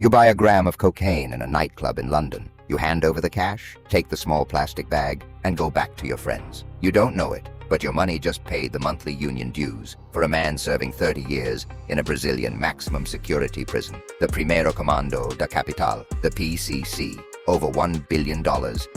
You buy a gram of cocaine in a nightclub in London. You hand over the cash, take the small plastic bag, and go back to your friends. You don't know it, but your money just paid the monthly union dues for a man serving 30 years in a Brazilian maximum security prison, the Primeiro Comando da Capital, the PCC. Over $1 billion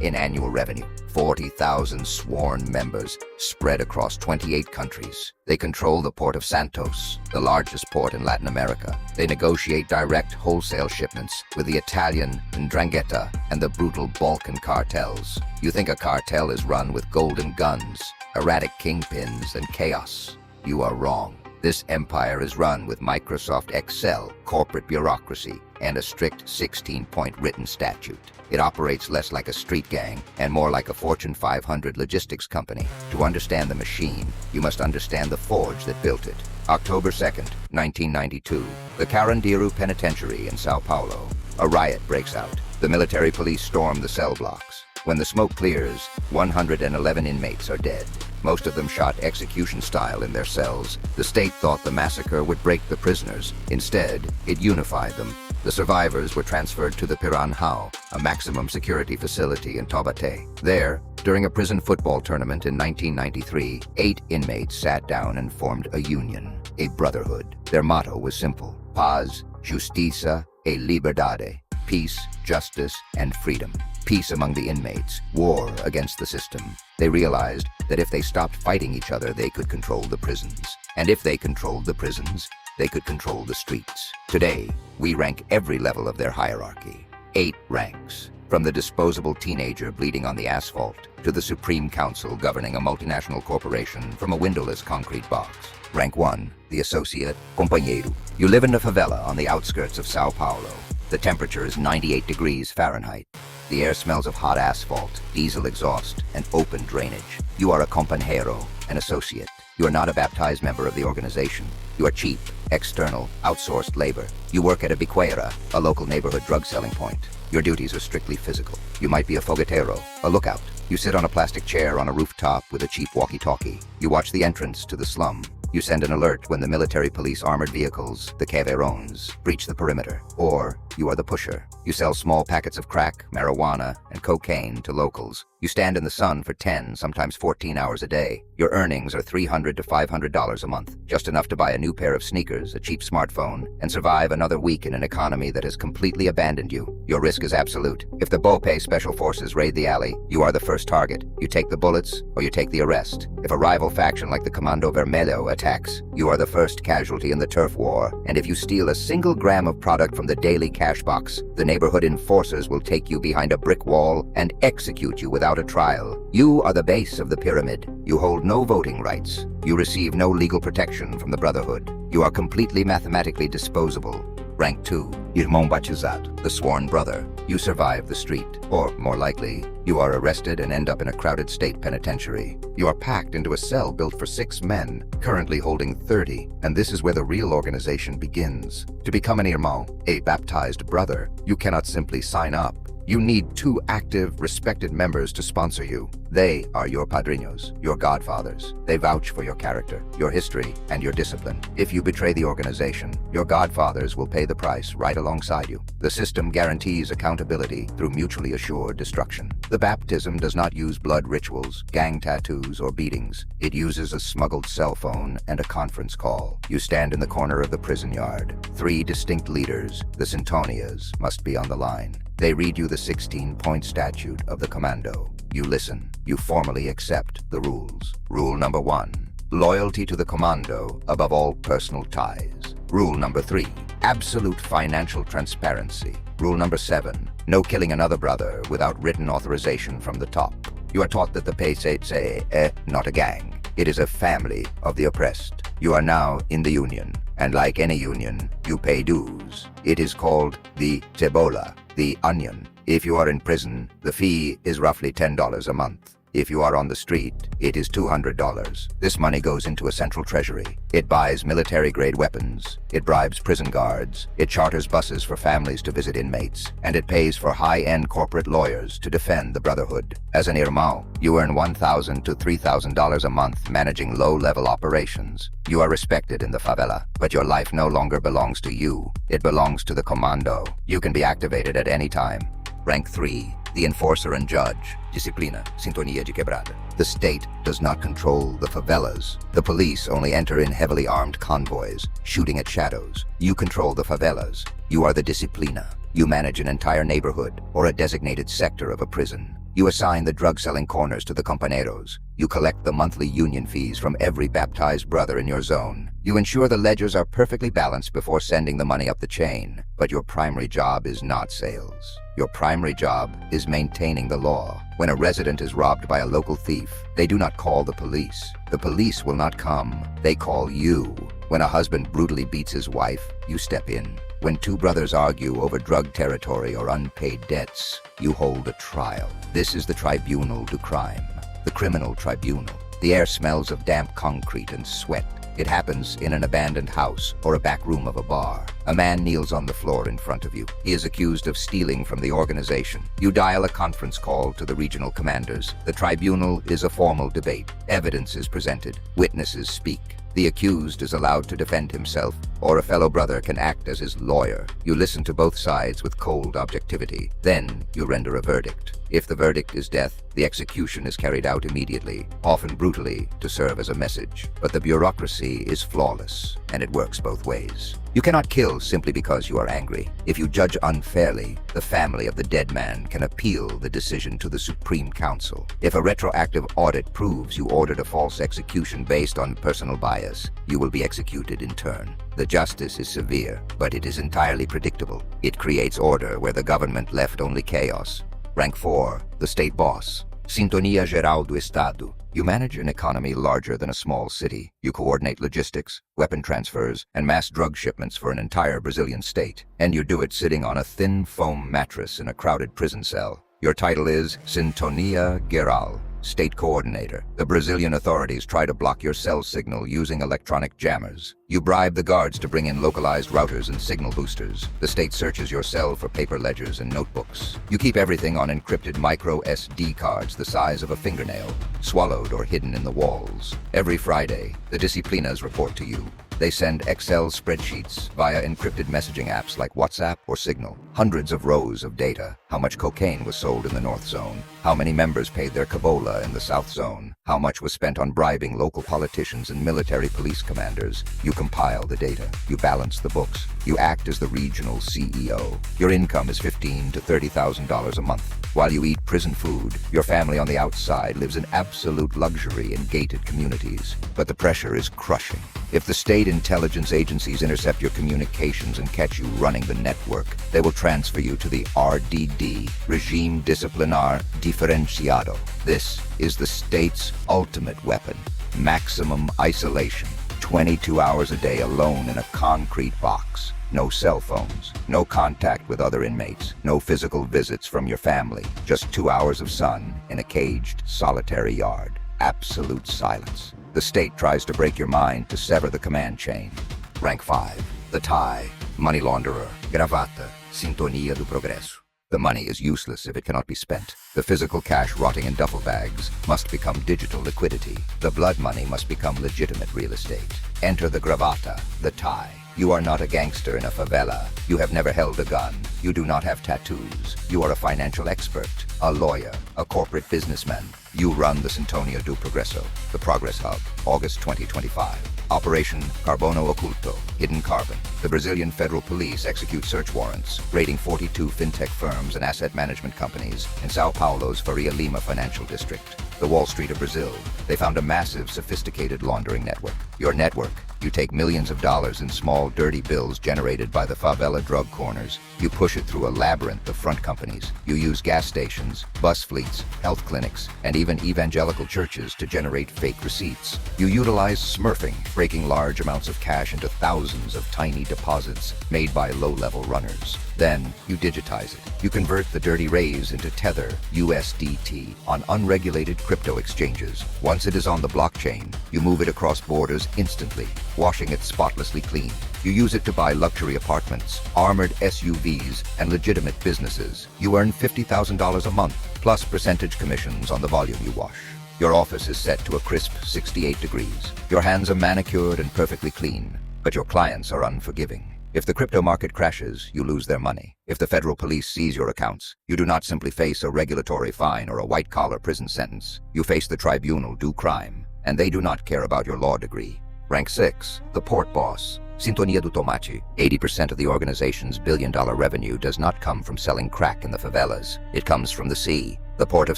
in annual revenue, 40,000 sworn members spread across 28 countries. They control the port of Santos, the largest port in Latin America. They negotiate direct wholesale shipments with the Italian Ndrangheta and the brutal Balkan cartels. You think a cartel is run with golden guns, erratic kingpins, and chaos. You are wrong. This empire is run with Microsoft Excel, corporate bureaucracy, and a strict 16-point written statute. It operates less like a street gang and more like a Fortune 500 logistics company. To understand the machine, you must understand the forge that built it. October 2nd, 1992, the Carandiru Penitentiary in Sao Paulo. A riot breaks out. The military police storm the cell blocks. When the smoke clears, 111 inmates are dead. Most of them shot execution style in their cells. The state thought the massacre would break the prisoners. Instead, it unified them. The survivors were transferred to the Piranhao, a maximum security facility in Taubaté. There, during a prison football tournament in 1993, 8 inmates sat down and formed a union, a brotherhood. Their motto was simple: paz, justiça e liberdade. Peace, justice, and freedom. Peace among the inmates, war against the system. They realized that if they stopped fighting each other, they could control the prisons. And if they controlled the prisons, they could control the streets. Today, we rank every level of their hierarchy. 8 ranks. From the disposable teenager bleeding on the asphalt to the Supreme Council governing a multinational corporation from a windowless concrete box. Rank 1, the associate, Companheiro. You live in a favela on the outskirts of Sao Paulo. The temperature is 98 degrees Fahrenheit. The air smells of hot asphalt, diesel exhaust, and open drainage. You are a Companheiro, an associate. You are not a baptized member of the organization. You are cheap, external, outsourced labor. You work at a biqueira, a local neighborhood drug selling point. Your duties are strictly physical. You might be a fogueteiro, a lookout. You sit on a plastic chair on a rooftop with a cheap walkie-talkie. You watch the entrance to the slum. You send an alert when the military police armored vehicles, the Caveirões, breach the perimeter. Or you are the pusher. You sell small packets of crack, marijuana, and cocaine to locals. You stand in the sun for 10, sometimes 14 hours a day. Your earnings are $300 to $500 a month, just enough to buy a new pair of sneakers, a cheap smartphone, and survive another week in an economy that has completely abandoned you. Your risk is absolute. If the Bope special forces raid the alley, you are the first target. You take the bullets, or you take the arrest. If a rival faction like the Comando Vermelho attacks, you are the first casualty in the turf war. And if you steal a single gram of product from the daily cash box, the neighborhood enforcers will take you behind a brick wall and execute you without a trial. You are the base of the pyramid. You hold no voting rights. You receive no legal protection from the Brotherhood. You are completely mathematically disposable. Rank 2, Irmão Batizado, the sworn brother. You survive the street, or more likely, you are arrested and end up in a crowded state penitentiary. You are packed into a cell built for 6 men, currently holding 30, and this is where the real organization begins. To become an Irmão, a baptized brother, you cannot simply sign up. You need 2 active, respected members to sponsor you. They are your padrinos, your godfathers. They vouch for your character, your history, and your discipline. If you betray the organization, your godfathers will pay the price right alongside you. The system guarantees accountability through mutually assured destruction. The baptism does not use blood rituals, gang tattoos, or beatings. It uses a smuggled cell phone and a conference call. You stand in the corner of the prison yard. 3 distinct leaders, the Sintonias, must be on the line. They read you the 16-point statute of the Commando. You listen. You formally accept the rules. Rule number 1, loyalty to the Commando above all personal ties. Rule number 3, absolute financial transparency. Rule number 7, no killing another brother without written authorization from the top. You are taught that the PCC is not a gang. It is a family of the oppressed. You are now in the union, and like any union, you pay dues. It is called the cebola, the onion. If you are in prison, the fee is roughly $10 a month. If you are on the street, it is $200. This money goes into a central treasury. It buys military-grade weapons. It bribes prison guards. It charters buses for families to visit inmates. And it pays for high-end corporate lawyers to defend the Brotherhood. As an Irmão, you earn $1,000 to $3,000 a month managing low-level operations. You are respected in the favela, but your life no longer belongs to you. It belongs to the Commando. You can be activated at any time. Rank 3. The enforcer and judge. Disciplina, Sintonia Geral. The state does not control the favelas. The police only enter in heavily armed convoys, shooting at shadows. You control the favelas. You are the Disciplina. You manage an entire neighborhood or a designated sector of a prison. You assign the drug-selling corners to the Companheiros. You collect the monthly union fees from every baptized brother in your zone. You ensure the ledgers are perfectly balanced before sending the money up the chain. But your primary job is not sales. Your primary job is maintaining the law. When a resident is robbed by a local thief, they do not call the police. The police will not come. They call you. When a husband brutally beats his wife, you step in. When two brothers argue over drug territory or unpaid debts, you hold a trial. This is the Tribunal do Crime, the criminal tribunal. The air smells of damp concrete and sweat. It happens in an abandoned house or a back room of a bar. A man kneels on the floor in front of you. He is accused of stealing from the organization. You dial a conference call to the regional commanders. The tribunal is a formal debate. Evidence is presented. Witnesses speak. The accused is allowed to defend himself, or a fellow brother can act as his lawyer. You listen to both sides with cold objectivity. Then you render a verdict. If the verdict is death, the execution is carried out immediately, often brutally, to serve as a message. But the bureaucracy is flawless, and it works both ways. You cannot kill simply because you are angry. If you judge unfairly, the family of the dead man can appeal the decision to the Supreme Council. If a retroactive audit proves you ordered a false execution based on personal bias, you will be executed in turn. The justice is severe, but it is entirely predictable. It creates order where the government left only chaos. Rank 4. The state boss. Sintonia Geral do Estado. You manage an economy larger than a small city. You coordinate logistics, weapon transfers, and mass drug shipments for an entire Brazilian state. And you do it sitting on a thin foam mattress in a crowded prison cell. Your title is Sintonia Geral, State Coordinator. The Brazilian authorities try to block your cell signal using electronic jammers. You bribe the guards to bring in localized routers and signal boosters. The state searches your cell for paper ledgers and notebooks. You keep everything on encrypted micro SD cards the size of a fingernail, swallowed or hidden in the walls. Every Friday, the Disciplinas report to you. They send Excel spreadsheets via encrypted messaging apps like WhatsApp or Signal. Hundreds of rows of data. How much cocaine was sold in the North Zone? How many members paid their Cabola in the South Zone? How much was spent on bribing local politicians and military police commanders? You compile the data. You balance the books. You act as the regional CEO. Your income is $15,000 to $30,000 a month. While you eat prison food, your family on the outside lives in absolute luxury in gated communities. But the pressure is crushing. If the state intelligence agencies intercept your communications and catch you running the network, they will transfer you to the RDD, Regime Disciplinar Diferenciado. This is the state's ultimate weapon. Maximum isolation. 22 hours a day alone in a concrete box. No cell phones, no contact with other inmates, no physical visits from your family, just 2 hours of sun in a caged, solitary yard. Absolute silence. The state tries to break your mind to sever the command chain. Rank 5. The tie. Money launderer. Gravata. Sintonia do Progresso. The money is useless if it cannot be spent. The physical cash rotting in duffel bags must become digital liquidity. The blood money must become legitimate real estate. Enter the Gravata, the tie. You are not a gangster in a favela. You have never held a gun. You do not have tattoos. You are a financial expert, a lawyer, a corporate businessman. You run the Sintonia do Progresso, the Progress Hub, August 2025. Operation Carbono Oculto, Hidden Carbon. The Brazilian Federal Police execute search warrants, raiding 42 fintech firms and asset management companies in Sao Paulo's Faria Lima financial district, the Wall Street of Brazil. They found a massive, sophisticated laundering network. Your network You take millions of dollars in small, dirty bills generated by the favela drug corners. You push it through a labyrinth of front companies. You use gas stations, bus fleets, health clinics, and even evangelical churches to generate fake receipts. You utilize smurfing, breaking large amounts of cash into thousands of tiny deposits made by low-level runners. Then, you digitize it. You convert the dirty rays into Tether, USDT, on unregulated crypto exchanges. Once it is on the blockchain, you move it across borders instantly, washing it spotlessly clean. You use it to buy luxury apartments, armored SUVs, and legitimate businesses. You earn $50,000 a month, plus percentage commissions on the volume you wash. Your office is set to a crisp 68 degrees. Your hands are manicured and perfectly clean, but your clients are unforgiving. If the crypto market crashes, you lose their money. If the federal police seize your accounts, you do not simply face a regulatory fine or a white-collar prison sentence. You face the tribunal du crime, and they do not care about your law degree. Rank 6, the port boss. Sintonia Do Tomate. 80% of the organization's billion-dollar revenue does not come from selling crack in the favelas. It comes from the sea, the port of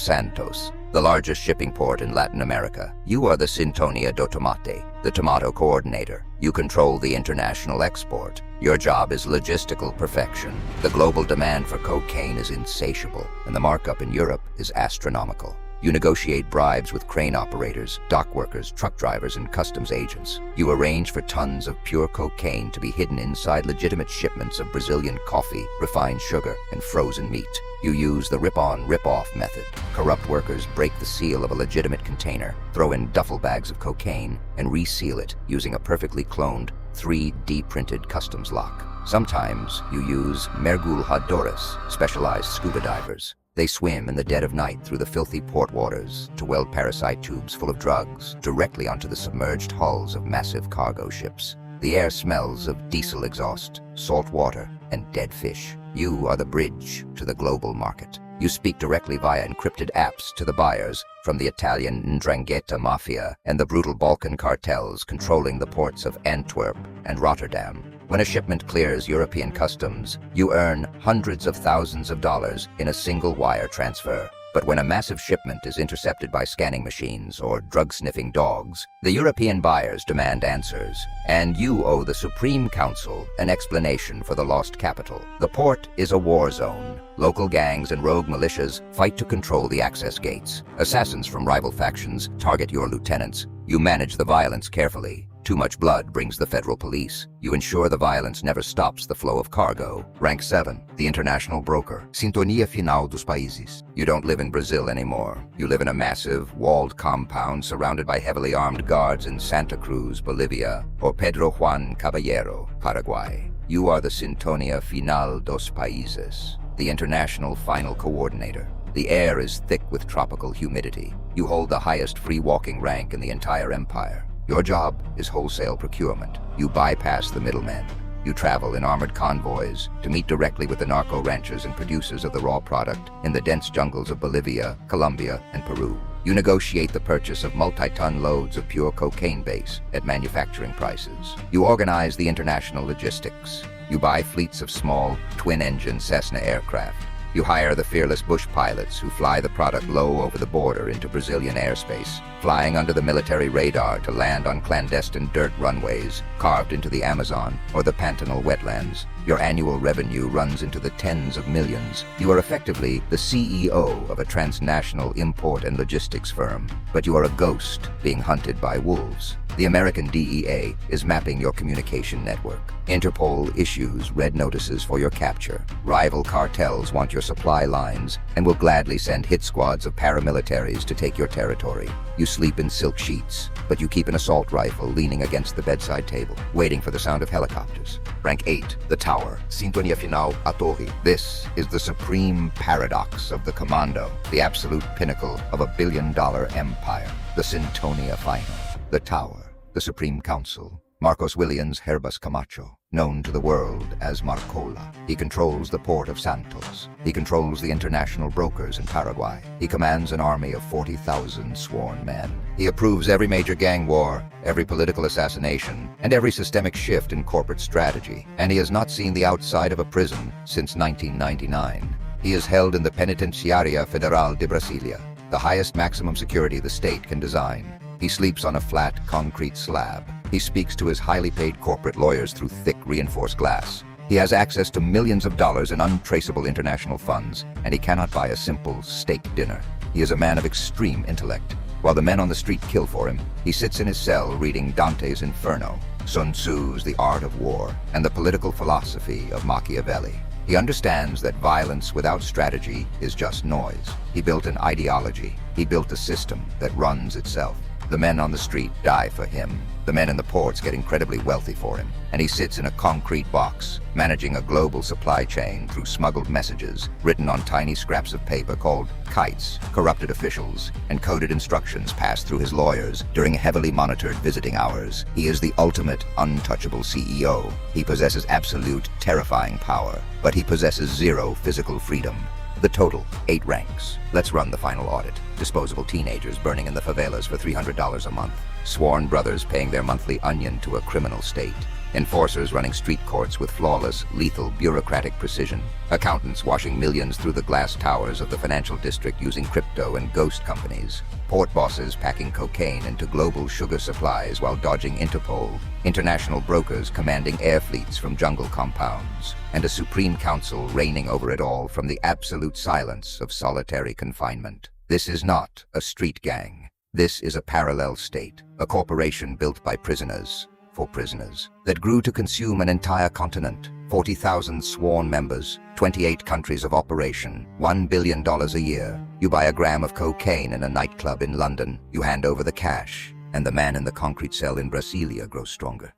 Santos, the largest shipping port in Latin America. You are the Sintonia Do Tomate, the tomato coordinator. You control the international export. Your job is logistical perfection. The global demand for cocaine is insatiable, and the markup in Europe is astronomical. You negotiate bribes with crane operators, dock workers, truck drivers, and customs agents. You arrange for tons of pure cocaine to be hidden inside legitimate shipments of Brazilian coffee, refined sugar, and frozen meat. You use the rip-on, rip-off method. Corrupt workers break the seal of a legitimate container, throw in duffel bags of cocaine, and reseal it using a perfectly cloned 3D printed customs lock. Sometimes you use mergulhadores, specialized scuba divers. They swim in the dead of night through the filthy port waters to weld parasite tubes full of drugs directly onto the submerged hulls of massive cargo ships. The air smells of diesel exhaust, salt water, and dead fish. You are the bridge to the global market. You speak directly via encrypted apps to the buyers from the Italian 'Ndrangheta mafia and the brutal Balkan cartels controlling the ports of Antwerp and Rotterdam. When a shipment clears European customs, you earn hundreds of thousands of dollars in a single wire transfer. But when a massive shipment is intercepted by scanning machines or drug-sniffing dogs, the European buyers demand answers, and you owe the Supreme Council an explanation for the lost capital. The port is a war zone. Local gangs and rogue militias fight to control the access gates. Assassins from rival factions target your lieutenants. You manage the violence carefully. Too much blood brings the federal police. You ensure the violence never stops the flow of cargo. Rank 7, the international broker. Sintonia Final dos Países. You don't live in Brazil anymore. You live in a massive, walled compound surrounded by heavily armed guards in Santa Cruz, Bolivia, or Pedro Juan Caballero, Paraguay. You are the Sintonia Final dos Países, the international final coordinator. The air is thick with tropical humidity. You hold the highest free-walking rank in the entire empire. Your job is wholesale procurement. You bypass the middlemen. You travel in armored convoys to meet directly with the narco ranchers and producers of the raw product in the dense jungles of Bolivia, Colombia, and Peru. You negotiate the purchase of multi-ton loads of pure cocaine base at manufacturing prices. You organize the international logistics. You buy fleets of small, twin-engine Cessna aircraft. You hire the fearless bush pilots who fly the product low over the border into Brazilian airspace, flying under the military radar to land on clandestine dirt runways carved into the Amazon or the Pantanal wetlands. Your annual revenue runs into the tens of millions. You are effectively the CEO of a transnational import and logistics firm, but you are a ghost being hunted by wolves. The American DEA is mapping your communication network. Interpol issues red notices for your capture. Rival cartels want your supply lines and will gladly send hit squads of paramilitaries to take your territory. You sleep in silk sheets, but you keep an assault rifle leaning against the bedside table, waiting for the sound of helicopters. Rank 8, the tower. Sintonia Final, a torre. This is the supreme paradox of the commando, the absolute pinnacle of a billion-dollar empire. The Sintonia Final, the tower. The Supreme Council. Marcos Williams Herbas Camacho, known to the world as Marcola. He controls the port of Santos. He controls the international brokers in Paraguay. He commands an army of 40,000 sworn men. He approves every major gang war, every political assassination, and every systemic shift in corporate strategy. And he has not seen the outside of a prison since 1999. He is held in the Penitenciaria Federal de Brasilia, the highest maximum security the state can design. He sleeps on a flat concrete slab. He speaks to his highly paid corporate lawyers through thick reinforced glass. He has access to millions of dollars in untraceable international funds, and he cannot buy a simple steak dinner. He is a man of extreme intellect. While the men on the street kill for him, he sits in his cell reading Dante's Inferno, Sun Tzu's The Art of War, and the political philosophy of Machiavelli. He understands that violence without strategy is just noise. He built an ideology. He built a system that runs itself. The men on the street die for him. The men in the ports get incredibly wealthy for him. And he sits in a concrete box, managing a global supply chain through smuggled messages written on tiny scraps of paper called kites, corrupted officials, and coded instructions passed through his lawyers during heavily monitored visiting hours. He is the ultimate untouchable CEO. He possesses absolute, terrifying power, but he possesses zero physical freedom. The total, 8 ranks. Let's run the final audit. Disposable teenagers burning in the favelas for $300 a month. Sworn brothers paying their monthly onion to a criminal state. Enforcers running street courts with flawless, lethal, bureaucratic precision. Accountants washing millions through the glass towers of the financial district using crypto and ghost companies. Port bosses packing cocaine into global sugar supplies while dodging Interpol. International brokers commanding air fleets from jungle compounds. And a supreme council reigning over it all from the absolute silence of solitary confinement. This is not a street gang. This is a parallel state, a corporation built by prisoners, for prisoners, that grew to consume an entire continent, 40,000 sworn members, 28 countries of operation, $1 billion a year. You buy a gram of cocaine in a nightclub in London, you hand over the cash, and the man in the concrete cell in Brasilia grows stronger.